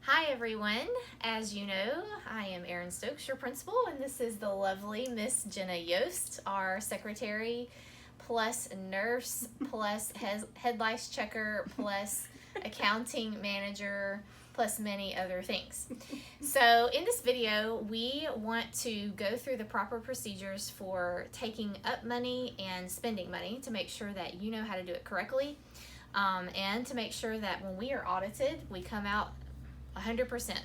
Hi everyone. As you know, I am Erin Stokes, your principal, and this is the lovely Miss Jenna Yost, our secretary, plus nurse, plus head lice checker, plus accounting manager, plus many other things. So in this video, we want to go through the proper procedures for taking up money and spending money to make sure that you know how to do it correctly, and to make sure that when we are audited, we come out 100%.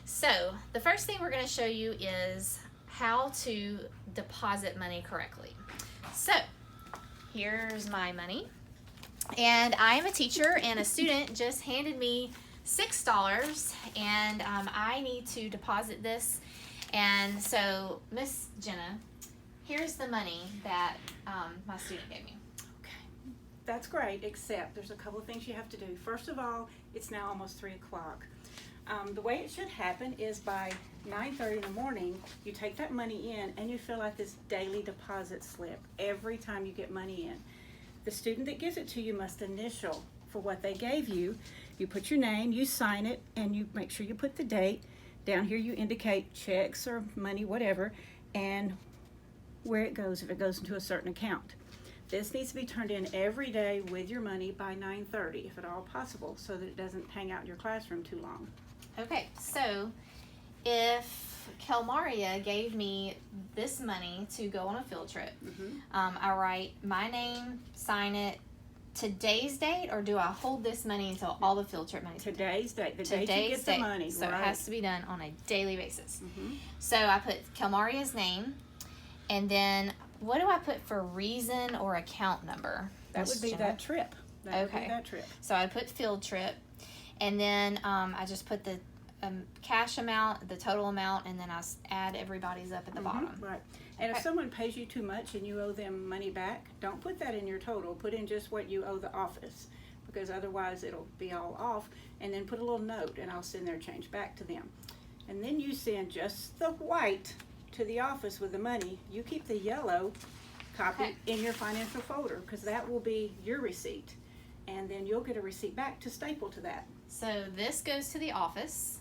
So the first thing we're going to show you is how to deposit money correctly. So here's my money, and I am a teacher, and a student just handed me $6, and I need to deposit this. And so Miss Jenna, here's the money that my student gave me. That's great, except there's a couple of things you have to do. First of all, it's now almost 3 o'clock. The way it should happen is by 9:30 in the morning, you take that money in and you fill out this daily deposit slip every time you get money in. The student that gives it to you must initial for what they gave you. You put your name, you sign it, and you make sure you put the date. Down here you indicate checks or money, whatever, and where it goes, if it goes into a certain account. This needs to be turned in every day with your money by 9:30, if at all possible, so that it doesn't hang out in your classroom too long. Okay, so if Kelmaria gave me this money to go on a field trip, I write my name, sign it, today's date, or do I hold this money until all the field trip money? Today's date, the date you get the money. So right. It has to be done on a daily basis. So I put Kelmaria's name, and then what do I put for reason or account number? That would be that trip. That would be that trip. So I put field trip, and then I just put the cash amount, the total amount, and then I add everybody's up at the bottom. Right. And if someone pays you too much and you owe them money back, don't put that in your total. Put in just what you owe the office, because otherwise it'll be all off. And then put a little note, and I'll send their change back to them. And then you send just the white to the office with the money. You keep the yellow copy in your financial folder, because that will be your receipt. And then you'll get a receipt back to staple to that. So this goes to the office,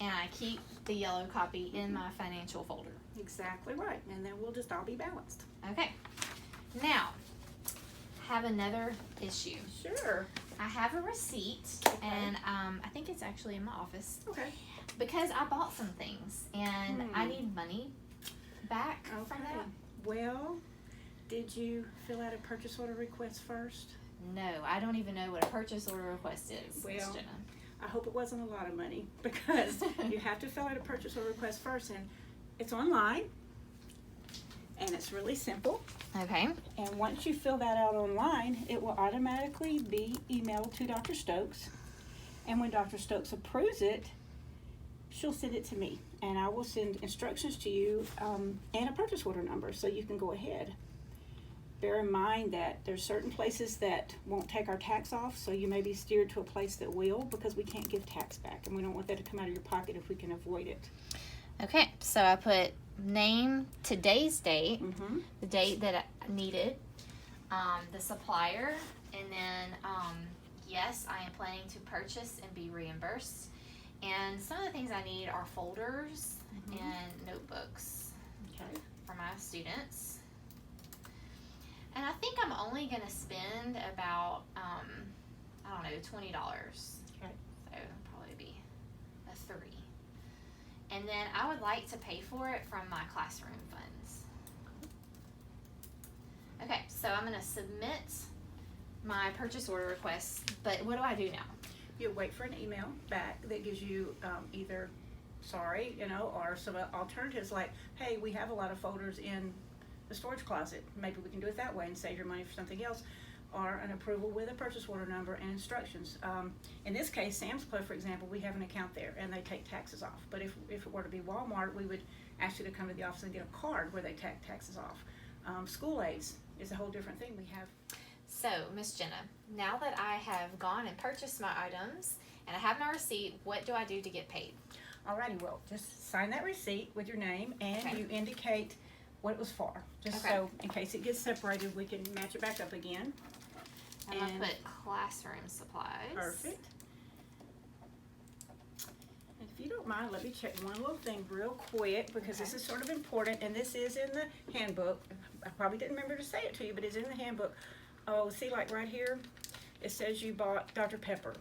and I keep the yellow copy in my financial folder. Exactly right. And then we'll just all be balanced. Okay. Now, I have another issue. Sure. I have a receipt, and I think it's actually in my office. Okay. Because I bought some things, and I need money back from that. Well, did you fill out a purchase order request first? No, I don't even know what a purchase order request is, Miss Jenna. I hope it wasn't a lot of money, because you have to fill out a purchase order request first, and it's online, and it's really simple. Okay. And once you fill that out online, it will automatically be emailed to Dr. Stokes, and when Dr. Stokes approves it, she'll send it to me, and I will send instructions to you and a purchase order number, so you can go ahead. Bear in mind that there's certain places that won't take our tax off, so you may be steered to a place that will, because we can't give tax back, and we don't want that to come out of your pocket if we can avoid it. Okay, so I put name, today's date, the date that I needed, the supplier, and then yes, I am planning to purchase and be reimbursed. And some of the things I need are folders and notebooks for my students. And I think I'm only going to spend about, I don't know, $20. So it'll probably be a 3. And then I would like to pay for it from my classroom funds. Okay, so I'm going to submit my purchase order request, but what do I do now? You wait for an email back that gives you either sorry, or some alternatives like, hey, we have a lot of folders in the storage closet. Maybe we can do it that way and save your money for something else, or an approval with a purchase order number and instructions. In this case, Sam's Club, for example, we have an account there and they take taxes off. But if it were to be Walmart, we would ask you to come to the office and get a card where they take taxes off. School aids is a whole different thing. We have. So, Miss Jenna, now that I have gone and purchased my items and I have my receipt, what do I do to get paid? Alrighty, well, just sign that receipt with your name, and you indicate what it was for, just so in case it gets separated, we can match it back up again. I'm going to put classroom supplies. Perfect. don't mind, let me check one little thing real quick, because this Okay. is sort of important, and this is in the handbook. I probably didn't remember to say it to you, but it's in the handbook. Oh, see, like right here, it says you bought Dr. Pepper.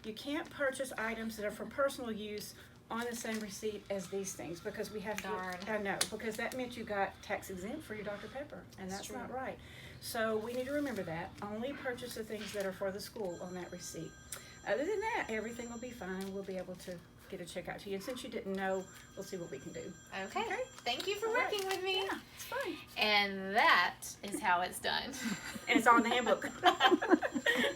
You can't purchase items that are for personal use on the same receipt as these things, because we have to. Darn. I know, because that meant you got tax exempt for your Dr. Pepper, and That's that's not true. right. So we need to remember that. Only purchase the things that are for the school on that receipt. Other than that, everything will be fine. We'll be able to get a check out to you. And since you didn't know, we'll see what we can do. Okay. Okay. Thank you for All right. working with me. Yeah, it's fine. And that is how it's done. And it's on the handbook.